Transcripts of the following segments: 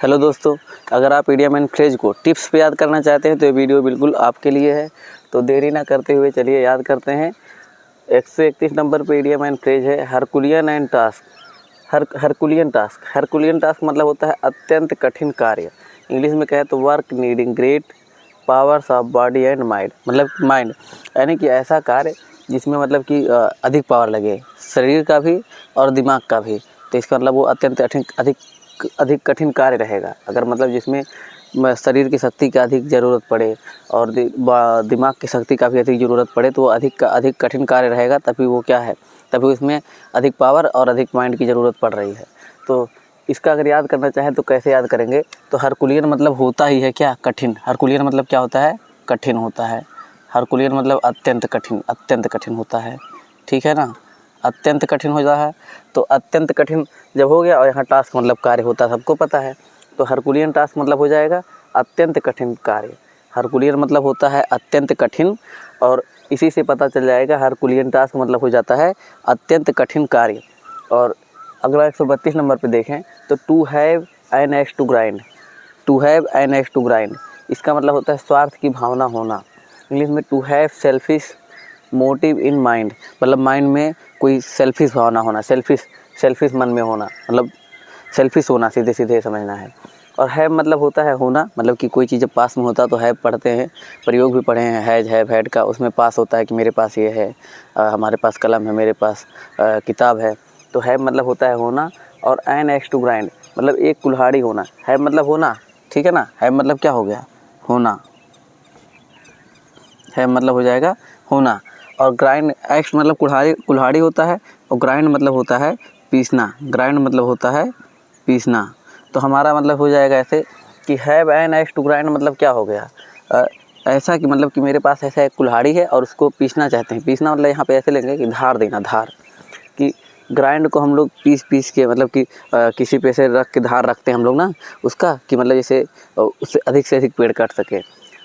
Hello दोस्तों, अगर आप इडियम एंड फ्रेज को टिप्स पे याद करना चाहते हैं तो ये वीडियो बिल्कुल आपके लिए है। तो देरी ना करते हुए चलिए याद करते हैं। 131 नंबर पे इडियम एंड फ्रेज है Herculean and task. Herculean task मतलब होता है अत्यंत कठिन कार्य। इंग्लिश में कहे तो work needing great powers of body and mind, मतलब माइंड, यानी कि ऐसा कार्य जिसमें मतलब कि अधिक पावर लगे, शरीर का भी और दिमाग का भी। तो इसका मतलब वो अत्यंत अधिक कठिन कार्य रहेगा। अगर मतलब जिसमें शरीर की शक्ति का अधिक ज़रूरत पड़े और दिमाग की शक्ति का भी अधिक ज़रूरत पड़े तो वो अधिक कठिन कार्य रहेगा। तभी वो क्या है, तभी उसमें अधिक पावर और अधिक माइंड की ज़रूरत पड़ रही है। तो इसका अगर याद करना चाहें तो कैसे याद करेंगे, तो हरकुलियन मतलब होता ही है क्या, कठिन। हरकुलियन मतलब क्या होता है, कठिन होता है। हरकुलियन मतलब अत्यंत कठिन होता है, ठीक है ना। अत्यंत कठिन हो जाता है, तो अत्यंत कठिन जब हो गया और यहाँ टास्क मतलब कार्य होता है, सबको पता है। तो हरकुलियन टास्क मतलब हो जाएगा अत्यंत कठिन कार्य। हरकुलियन मतलब होता है अत्यंत कठिन, और इसी से पता चल जाएगा हरकुलियन टास्क मतलब हो जाता है अत्यंत कठिन कार्य। और अगला 132 नंबर पे देखें तो to have an axe to grind, इसका मतलब होता है स्वार्थ की भावना होना। इंग्लिश में to have selfish motive in mind, मतलब माइंड में कोई सेल्फिश भावना होना, सेल्फिश मन में होना, मतलब सेल्फिश होना, सीधे सीधे समझना है। और हैव मतलब होता है होना, मतलब कि कोई चीज़ जब पास में होता है तो हैव पढ़ते हैं, प्रयोग भी पढ़े हैं, हैव हैड का, उसमें पास होता है कि मेरे पास ये है, हमारे पास कलम है, मेरे पास किताब है। तो हैव मतलब होता है होना, और एन एक्स टू ग्राइंड मतलब एक कुल्हाड़ी होना। हैव मतलब होना, ठीक है ना। हैव मतलब क्या हो गया, होना। हैव मतलब हो जाएगा होना, और ग्राइंड एक्स मतलब कुल्हाड़ी होता है, और ग्राइंड मतलब होता है पीसना। ग्राइंड मतलब होता है पीसना। तो हमारा मतलब हो जाएगा ऐसे कि have an axe to grind मतलब क्या हो गया, ऐसा कि मतलब कि मेरे पास ऐसा एक कुल्हाड़ी है और उसको पीसना चाहते हैं। पीसना मतलब यहाँ पे ऐसे लेंगे कि धार देना, धार, कि ग्राइंड को हम लोग पीस के, मतलब कि किसी पे से रख के धार रखते हैं हम लोग ना उसका, कि मतलब जैसे उससे अधिक से अधिक पेड़ काट सके।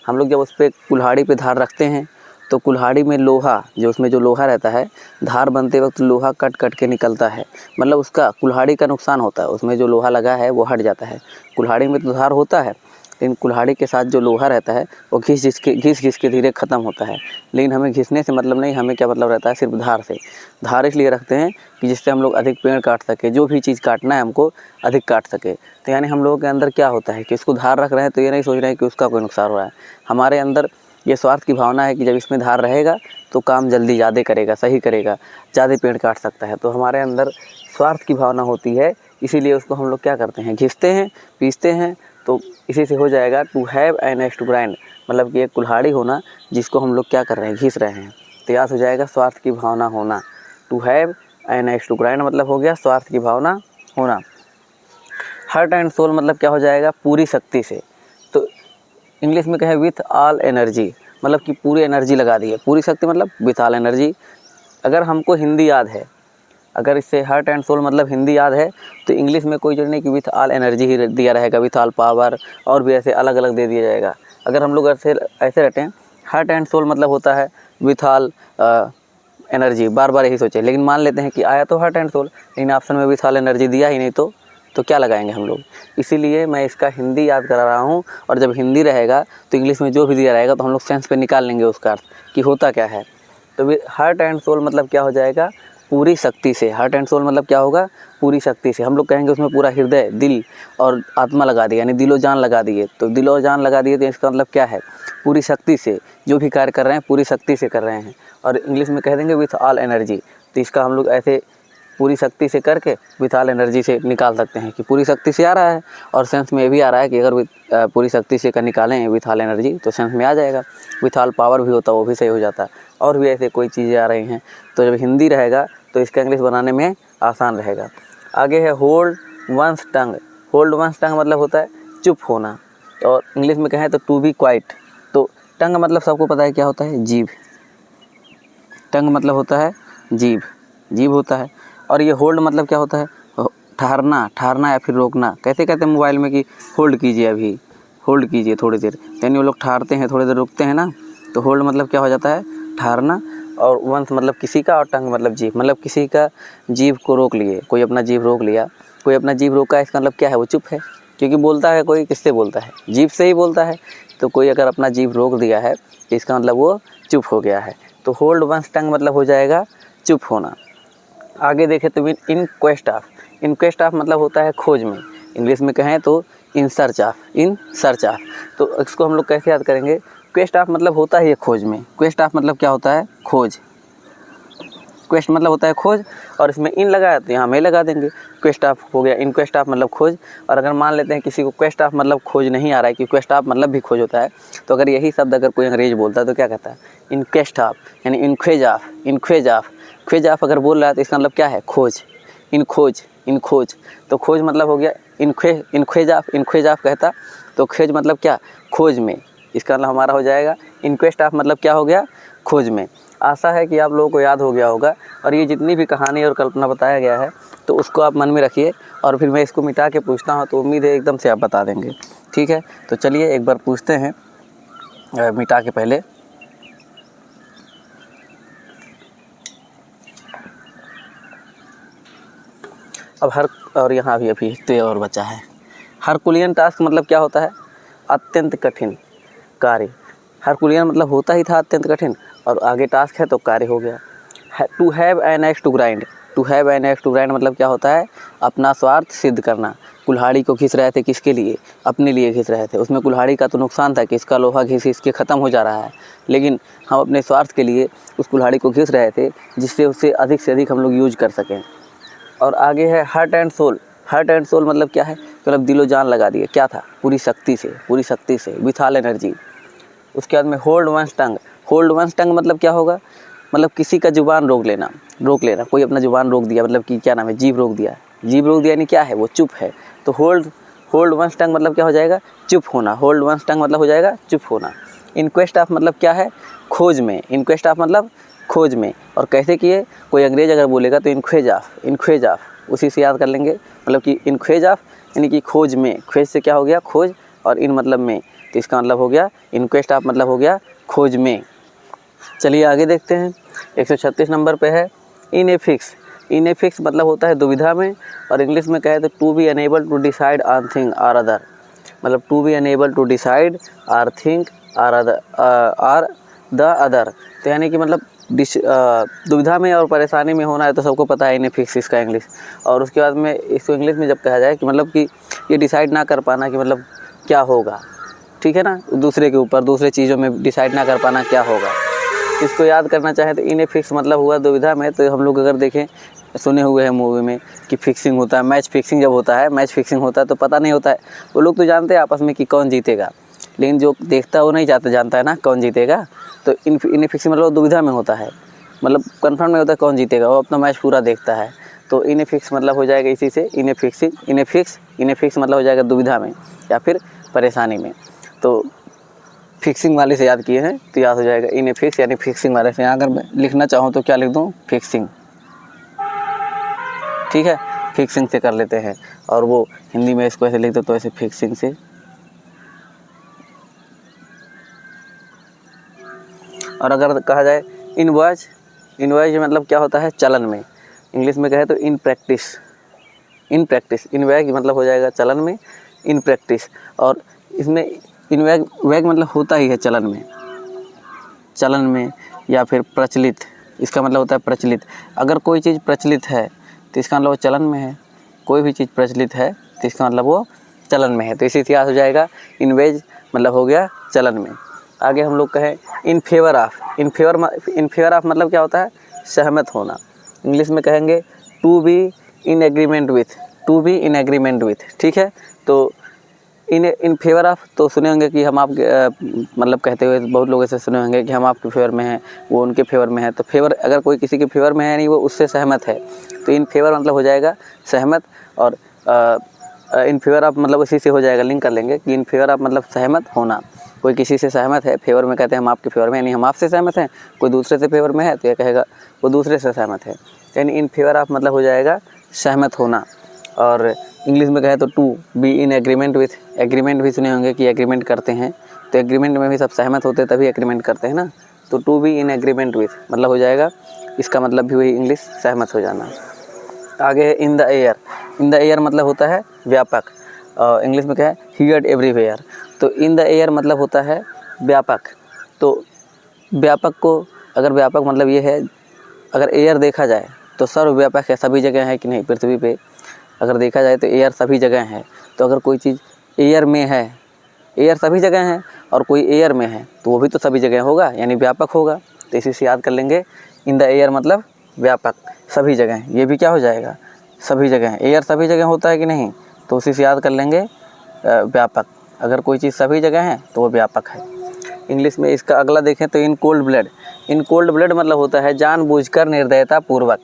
हम लोग जब उस पर कुल्हाड़ी पे धार रखते हैं तो कुल्हाड़ी में लोहा, जो उसमें जो लोहा रहता है, धार बनते वक्त लोहा कट के निकलता है, मतलब उसका कुल्हाड़ी का नुकसान होता है। उसमें जो लोहा लगा है वो हट जाता है। कुल्हाड़ी में तो धार होता है, लेकिन कुल्हाड़ी के साथ जो लोहा रहता है वो घिस घिस के धीरे ख़त्म होता है। लेकिन हमें घिसने से मतलब नहीं, हमें क्या मतलब रहता है, सिर्फ धार से। धार इसलिए रखते हैं कि जिससे हम लोग अधिक पेड़ काट सके, जो भी चीज़ काटना है हमको अधिक काट सके। तो यानी हम लोगों के अंदर क्या होता है कि इसको धार रख रहे हैं तो ये नहीं सोच रहे हैं कि उसका कोई नुकसान हो रहा है। हमारे अंदर ये स्वार्थ की भावना है कि जब इसमें धार रहेगा तो काम जल्दी ज़्यादा करेगा, सही करेगा, ज़्यादा पेड़ काट सकता है। तो हमारे अंदर स्वार्थ की भावना होती है, इसीलिए उसको हम लोग क्या करते हैं, घिसते हैं, पीसते हैं। तो इसी से हो जाएगा to have an axe to grind, मतलब कि एक कुल्हाड़ी होना जिसको हम लोग क्या कर रहे हैं, घिस रहे हैं। तो याद हो जाएगा स्वार्थ की भावना होना। To have an axe to grind मतलब हो गया स्वार्थ की भावना होना। हार्ट एंड सोल मतलब क्या हो जाएगा, पूरी शक्ति से। तो इंग्लिश में कहे विथ ऑल एनर्जी, मतलब कि पूरी एनर्जी लगा दी है। पूरी शक्ति मतलब विथ ऑल एनर्जी। अगर हमको हिंदी याद है, अगर इससे हार्ट एंड सोल मतलब हिंदी याद है, तो इंग्लिश में कोई जरूरी नहीं कि विथ ऑल एनर्जी ही दिया रहेगा, विथ ऑल पावर, और भी ऐसे अलग अलग दे दिया जाएगा। अगर हम लोग ऐसे रटें, हार्ट एंड सोल मतलब होता है विथ ऑल एनर्जी, बार बार यही सोचें। लेकिन मान लेते हैं कि आया तो हार्ट एंड सोल, लेकिन ऑप्शन में विथ ऑल एनर्जी दिया ही नहीं, तो क्या लगाएंगे हम लोग। इसीलिए मैं इसका हिंदी याद करा रहा हूँ, और जब हिंदी रहेगा तो इंग्लिश में जो भी दिया रहेगा तो हम लोग सेंस पे निकाल लेंगे उसका अर्थ कि होता क्या है। तो हार्ट एंड सोल मतलब क्या हो जाएगा, पूरी शक्ति से। हार्ट एंड सोल मतलब क्या होगा, पूरी शक्ति से। हम लोग कहेंगे उसमें पूरा हृदय, दिल और आत्मा लगा दिया, यानी दिलो जान लगा दिए। तो दिलो जान लगा दिए तो इसका मतलब क्या है, पूरी शक्ति से जो भी कार्य कर रहे हैं पूरी शक्ति से कर रहे हैं। और इंग्लिश में कह देंगे विथ ऑल एनर्जी। तो इसका हम लोग ऐसे पूरी शक्ति से करके विथ ऑल एनर्जी से निकाल सकते हैं कि पूरी शक्ति से आ रहा है, और सेंस में ये भी आ रहा है कि अगर पूरी शक्ति से कर निकालें विथ ऑल एनर्जी तो सेंस में आ जाएगा। विथ ऑल पावर भी होता है, वो भी सही हो जाता है। और भी ऐसे कोई चीज़ें आ रही हैं, तो जब हिंदी रहेगा तो इसका इंग्लिश बनाने में आसान रहेगा। आगे है होल्ड वंस टंग। होल्ड वंस टंग मतलब होता है चुप होना, और इंग्लिश में कहें तो टू बी क्वाइट। तो टंग मतलब सबको पता है क्या होता है, जीभ। टंग मतलब होता है जीभ होता है। और ये होल्ड मतलब क्या होता है, ठहरना या फिर रोकना। कैसे कहते हैं मोबाइल में कि होल्ड कीजिए, अभी होल्ड कीजिए थोड़ी देर, यानी वो लोग ठहरते हैं, थोड़ी देर रुकते हैं ना। तो होल्ड मतलब क्या हो जाता है, ठहरना। और वंस मतलब किसी का, और टंग मतलब जीभ, मतलब किसी का जीभ को रोक लिए, कोई अपना जीभ रोक लिया, कोई अपना जीभ रोका, इसका मतलब क्या है, वो चुप है। क्योंकि बोलता है कोई, किससे बोलता है, जीभ से ही बोलता है। तो कोई अगर अपना जीभ रोक दिया है तो इसका मतलब वो चुप हो गया है। तो होल्ड वंस टंग मतलब हो जाएगा चुप होना। आगे देखें तो in quest of, in quest of मतलब होता है खोज में। इंग्लिश में कहें तो in search of, in search of. तो इसको हम लोग कैसे याद करेंगे, क्वेस्ट ऑफ मतलब होता है ये खोज में। क्वेस्ट ऑफ मतलब क्या होता है, खोज। क्वेस्ट मतलब होता है खोज, और इसमें इन लगाया तो यहाँ में लगा देंगे, क्वेस्ट ऑफ हो गया। इन क्वेस्ट ऑफ मतलब खोज। और अगर मान लेते हैं किसी को क्वेस्ट ऑफ मतलब खोज नहीं आ रहा है, कि क्वेस्ट ऑफ मतलब भी खोज होता है, तो अगर यही शब्द अगर कोई अंग्रेज बोलता है तो क्या कहता है, इन क्वेस्ट ऑफ, यानी इन ख्वेज ऑफ, इन ख्वेज ऑफ। ख्वेज ऑफ अगर बोल रहा है तो इसका मतलब क्या है, खोज, इन खोज, इन खोज। तो खोज मतलब हो गया इन ख्वेज ऑफ, इन ख्वेज ऑफ कहता तो खोज मतलब क्या, खोज में। इसका मतलब हमारा हो जाएगा इन क्वेस्ट ऑफ मतलब क्या हो गया, खोज में। आशा है कि आप लोगों को याद हो गया होगा। और ये जितनी भी कहानी और कल्पना बताया गया है तो उसको आप मन में रखिए, और फिर मैं इसको मिटा के पूछता हूँ तो उम्मीद है एकदम से आप बता देंगे। ठीक है, तो चलिए एक बार पूछते हैं मिटा के पहले। अब और यहाँ भी अभी तो और बचा है। हरकुलियन टास्क मतलब क्या होता है, अत्यंत कठिन कार्य। हरकुलियन मतलब होता ही था अत्यंत कठिन, और आगे टास्क है तो कार्य हो गया। To have an axe to grind, to have an axe to grind मतलब क्या होता है, अपना स्वार्थ सिद्ध करना। कुल्हाड़ी को घिस रहे थे, किसके लिए, अपने लिए घिस रहे थे। उसमें कुल्हाड़ी का तो नुकसान था कि इसका लोहा घिस के ख़त्म हो जा रहा है, लेकिन हम अपने स्वार्थ के लिए उस कुल्हाड़ी को घिस रहे थे जिससे उससे अधिक से अधिक हम लोग यूज कर सकें। और आगे है heart and soul. Heart and soul मतलब क्या है, मतलब दिलो जान लगा दिए, क्या था, पूरी शक्ति से, पूरी शक्ति से, विथ ऑल एनर्जी। उसके बाद में होल्ड वंस टंग। होल्ड वंस टंग मतलब क्या होगा, मतलब किसी का जुबान रोक लेना, रोक लेना। कोई अपना जुबान रोक दिया, मतलब कि क्या नाम है, जीभ रोक दिया। जीभ रोक दिया यानी क्या है, वो चुप है। तो होल्ड वंस टंग मतलब क्या हो जाएगा, चुप होना। होल्ड वंस टंग मतलब हो जाएगा चुप होना। इन क्वेस्ट ऑफ मतलब क्या है, खोज में। इन क्वेस्ट ऑफ मतलब खोज में। और कैसे किए, कोई अंग्रेज अगर बोलेगा तो इन ख्वेज ऑफ, इन ख्वेज ऑफ, उसी से याद कर लेंगे। मतलब कि इन ख्वेज ऑफ यानी कि खोज में। ख्वेज से क्या हो गया, खोज, और इन मतलब में, तो इसका मतलब हो गया इन क्वेस्ट ऑफ मतलब हो गया खोज में। चलिए आगे देखते हैं। 136 नंबर पे है इन a fix. In a fix मतलब होता है दुविधा में, और इंग्लिश में कहे तो to be enable to decide on thing or other. मतलब to be enable to decide or thing or other, or the other. तो यानी कि मतलब दुविधा में और परेशानी में होना है, तो सबको पता है इन ए फिक्स इसका इंग्लिश। और उसके बाद में इसको इंग्लिश में जब कहा जाए कि मतलब कि ये डिसाइड ना कर पाना कि मतलब क्या होगा, ठीक है ना, दूसरे के ऊपर, दूसरे चीज़ों में डिसाइड ना कर पाना क्या होगा, इसको याद करना चाहें तो इन ए फिक्स मतलब हुआ दुविधा में। तो हम लोग अगर देखें, सुने हुए हैं मूवी में कि फिक्सिंग होता है, मैच फिक्सिंग जब होता है, मैच फिक्सिंग होता है तो पता नहीं होता है, वो लोग तो जानते हैं आपस में कि कौन जीतेगा, लेकिन जो देखता है वो नहीं जानता है ना कौन जीतेगा। तो इन फिक्सिंग मतलब दुविधा में होता है, मतलब कन्फर्म नहीं होता है कौन जीतेगा, वो अपना मैच पूरा देखता है। तो इन ए फिक्स मतलब हो जाएगा इसी से इन ए फिक्सिंग। इन ए फिक्स मतलब हो जाएगा दुविधा में या फिर परेशानी में। तो फिक्सिंग वाले से याद किए हैं तो याद हो जाएगा इन ए फिक्स, यानी फिक्सिंग वाले से। अगर मैं लिखना चाहूँ तो क्या लिख दूँ, फिक्सिंग। ठीक है, फिक्सिंग से कर लेते हैं, और वो हिंदी में इसको ऐसे लिख दो तो ऐसे फिक्सिंग से। और अगर कहा जाए इनवॉइस, इनवॉइस मतलब क्या होता है, चलन में। इंग्लिश में कहे तो इन प्रैक्टिस, इन प्रैक्टिस। इनवैग मतलब हो जाएगा चलन में, इन प्रैक्टिस। और इसमें इनवैग वैग मतलब होता ही है चलन में, चलन में या फिर प्रचलित। इसका मतलब होता है प्रचलित। अगर कोई चीज़ प्रचलित है तो इसका मतलब वो चलन में है, कोई भी चीज़ प्रचलित है तो इसका मतलब वो चलन में है। तो इसी से याद हो जाएगा इनवेज मतलब हो गया चलन में। आगे हम लोग कहें in favour of. In favour of मतलब क्या होता है, सहमत होना। इंग्लिश में कहेंगे to be in agreement with, to be in agreement with. ठीक है, तो इन फेवर ऑफ तो सुने होंगे कि हम आपके मतलब कहते हुए बहुत लोग ऐसे सुने होंगे कि हम आपके फेवर में हैं, वो उनके फेवर में है। तो फेवर अगर कोई किसी के फेवर में है नहीं, वो उससे सहमत है, तो इन फेवर मतलब हो जाएगा सहमत। और इन फेवर ऑफ मतलब इसी से हो जाएगा, लिंक कर लेंगे कि इन फेवर ऑफ मतलब सहमत होना। कोई किसी से सहमत है, फेवर में कहते हैं हम आपके फेवर में, यानी हम आपसे सहमत हैं। कोई दूसरे से फेवर में है तो यह कहेगा वो दूसरे से सहमत है। यानी इन फेवर ऑफ मतलब हो जाएगा सहमत होना। और इंग्लिश में कहे तो to be in agreement with. Agreement भी सुने होंगे कि एग्रीमेंट करते हैं, तो एग्रीमेंट में भी सब सहमत होते तभी एग्रीमेंट करते हैं ना। तो to be in agreement with मतलब हो जाएगा, इसका मतलब भी वही इंग्लिश सहमत हो जाना। आगे है in the air. In the air मतलब होता है व्यापक। इंग्लिश में क्या है, हियर्ड एवरीवेयर। तो इन द एयर मतलब होता है व्यापक। तो व्यापक को अगर व्यापक मतलब ये है, अगर एयर देखा जाए तो सर्वव्यापक है, सभी जगह है कि नहीं पृथ्वी पे। अगर देखा जाए तो एयर सभी जगह है। तो अगर कोई चीज़ एयर में है, एयर सभी जगह है और कोई एयर में है तो वो भी तो सभी जगह होगा, यानी व्यापक होगा। तो इसी से याद कर लेंगे, इन द एयर मतलब व्यापक, सभी जगह। ये भी क्या हो जाएगा, सभी जगह। एयर सभी जगह होता है कि नहीं, तो उसी से याद कर लेंगे व्यापक। अगर कोई चीज़ सभी जगह है तो वो व्यापक है। इंग्लिश में इसका अगला देखें तो in cold blood. In cold blood मतलब होता है जानबूझकर, निर्दयता पूर्वक,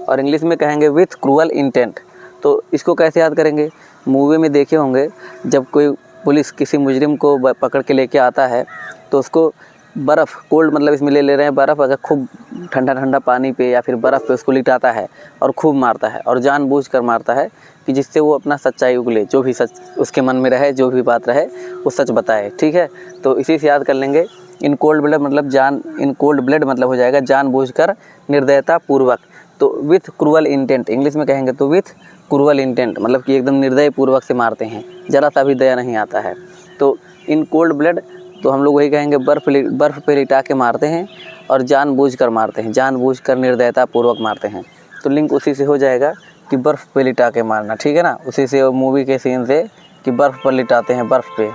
और इंग्लिश में कहेंगे विथ क्रूअल इंटेंट। तो इसको कैसे याद करेंगे, मूवी में देखे होंगे जब कोई पुलिस किसी मुजरिम को पकड़ के लेके आता है तो उसको बर्फ़, कोल्ड मतलब इसमें ले रहे हैं बर्फ़, अगर खूब ठंडा ठंडा पानी पे या फिर बर्फ़ पे उसको लिटाता है और खूब मारता है, और जानबूझकर मारता है कि जिससे वो अपना सच्चाई उगले, जो भी सच उसके मन में रहे, जो भी बात रहे वो सच बताए, ठीक है। तो इसी से याद कर लेंगे, इन कोल्ड ब्लड मतलब इन कोल्ड ब्लड मतलब हो जाएगा जानबूझकर, निर्दयता पूर्वक। तो विथ क्रूअल इंटेंट, इंग्लिश में कहेंगे तो विथ क्रूअल इंटेंट, मतलब कि एकदम निर्दय पूर्वक से मारते हैं, ज़रा सा भी दया नहीं आता है। तो इन कोल्ड ब्लड तो हम लोग वही कहेंगे, बर्फ़ पे लिटा के मारते हैं और जानबूझकर मारते हैं, जानबूझकर निर्दयता पूर्वक मारते हैं। तो लिंक उसी से हो जाएगा कि बर्फ़ पे लिटा के मारना, ठीक है ना, उसी से मूवी के सीन से कि बर्फ़ पर लिटाते हैं, बर्फ़ पे,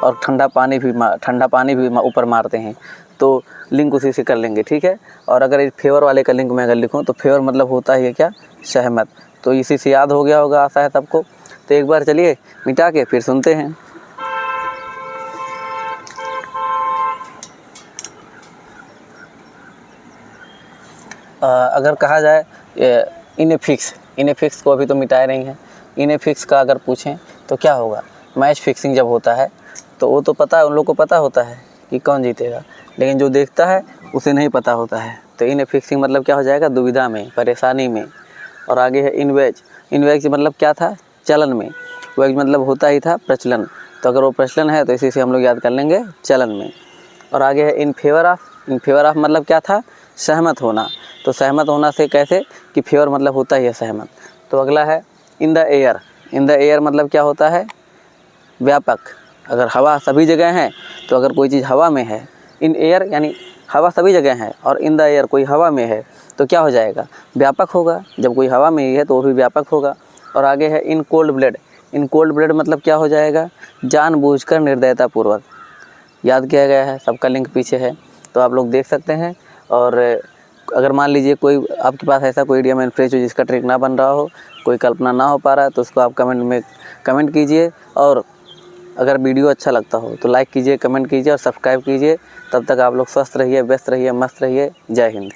और ठंडा पानी भी ऊपर मारते हैं। तो लिंक उसी से कर लेंगे, ठीक है। और अगर इस फेवर वाले का लिंक मैं अगर लिखूँ तो फेवर मतलब होता है क्या, सहमत। तो इसी से याद हो गया होगा, आशा है सबको। तो एक बार चलिए मिटा के फिर सुनते हैं। अगर कहा जाए इनएफिक्स को अभी तो मिटाए नहीं है, इनएफिक्स का अगर पूछें तो क्या होगा, मैच फिक्सिंग जब होता है तो वो तो पता है, उन लोग को पता होता है कि कौन जीतेगा, लेकिन जो देखता है उसे नहीं पता होता है। तो इनएफिक्सिंग मतलब क्या हो जाएगा, दुविधा में, परेशानी में। और आगे है इनवेज। इनवेज मतलब क्या था, चलन में। वेज मतलब होता ही था प्रचलन, तो अगर वो प्रचलन है तो इसी से हम लोग याद कर लेंगे चलन में। और आगे है इन favour of. In favour of मतलब क्या था, सहमत होना। तो सहमत होना से कैसे कि फेवर मतलब होता ही है सहमत। तो अगला है in the air. In the air मतलब क्या होता है, व्यापक। अगर हवा सभी जगह है तो अगर कोई चीज़ हवा में है, इन एयर यानी हवा सभी जगह है, और इन द एयर कोई हवा में है तो क्या हो जाएगा, व्यापक होगा। जब कोई हवा में ही है तो वो भी व्यापक होगा। और आगे है in cold blood. In cold blood मतलब क्या हो जाएगा, जानबूझकर, निर्दयता पूर्वक। याद किया गया है, सबका लिंक पीछे है, तो आप लोग देख सकते हैं। और अगर मान लीजिए कोई आपके पास ऐसा कोई इडियम एंड फ्रेज हो जिसका ट्रिक ना बन रहा हो, कोई कल्पना ना हो पा रहा है, तो उसको आप कमेंट में कमेंट कीजिए। और अगर वीडियो अच्छा लगता हो तो लाइक कीजिए, कमेंट कीजिए और सब्सक्राइब कीजिए। तब तक आप लोग स्वस्थ रहिए, व्यस्त रहिए, मस्त रहिए। जय हिंद।